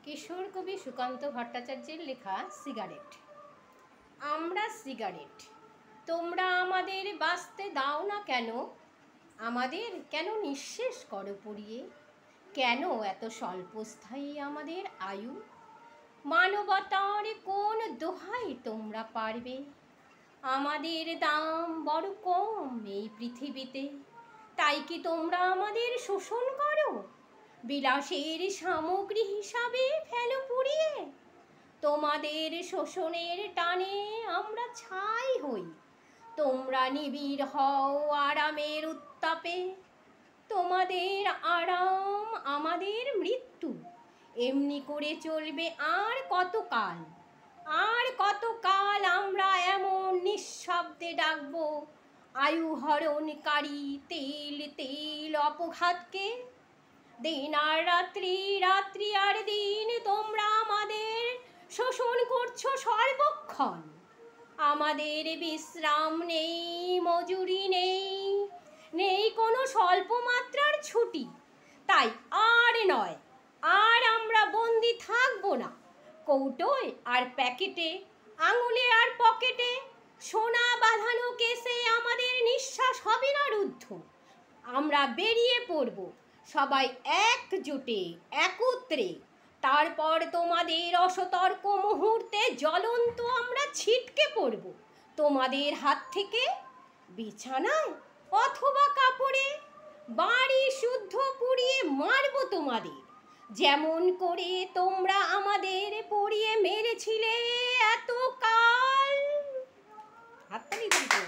কিশোর কবি সুকান্ত ভট্টাচার্যের লেখা সিগারেট। আমরা সিগারেট, তোমরা আমাদের বাঁচতে দাও না কেন? আমাদের কেন নিঃশেষ করো পুড়িয়ে? কেন এত স্বল্পস্থায়ী আমাদের আয়ু? মানবতার কোন দোহাই তোমরা পারবে? আমাদের দাম বড় কম এই পৃথিবীতে, তাই কি তোমরা আমাদের শোষণ করো? বিলাসের সামগ্রী হিসাবে ফেলো পুড়িয়ে। তোমাদের শোষণের টানে আমরা ছাই হই, তোমরা নিবিড় হও আরামের উত্তাপে। তোমাদের আরাম আমাদের মৃত্যু, এমনি করে চলবে আর কতকাল? আর কতকাল আমরা এমন নিঃশব্দে ডাকবো আয়ু হরণকারী তেল তেল অপঘাতকে? দিন আর রাত্রি, রাত্রি আর দিন তোমরা আমাদের শোষণ করছো সর্বক্ষণ। আমাদের বিশ্রাম নেই, মজুরি নেই, নেই কোনো স্বল্প মাত্রার ছুটি। তাই আর নয়, আর আমরা বন্দি থাকবো না কৌটোয় আর প্যাকেটে, আঙুলে আর পকেটে। সোনা বাঁধানো কেসে আমাদের নিঃশ্বাস হবে না রুদ্ধ। আমরা বেরিয়ে পড়ব সবাই একজোটে একত্রে। তারপর তোমাদের অসতর্ক মুহূর্তে জ্বলন্ত আমরা ছিটকে পড়ব তোমাদের হাত থেকে, বিছানায় অথবা কাপড়ে। বাড়ি শুদ্ধ পুড়িয়ে মারব তোমাদের, যেমন করে তোমরা আমাদের পুড়িয়ে মেরেছিলে এতকাল। হাততালি দিতে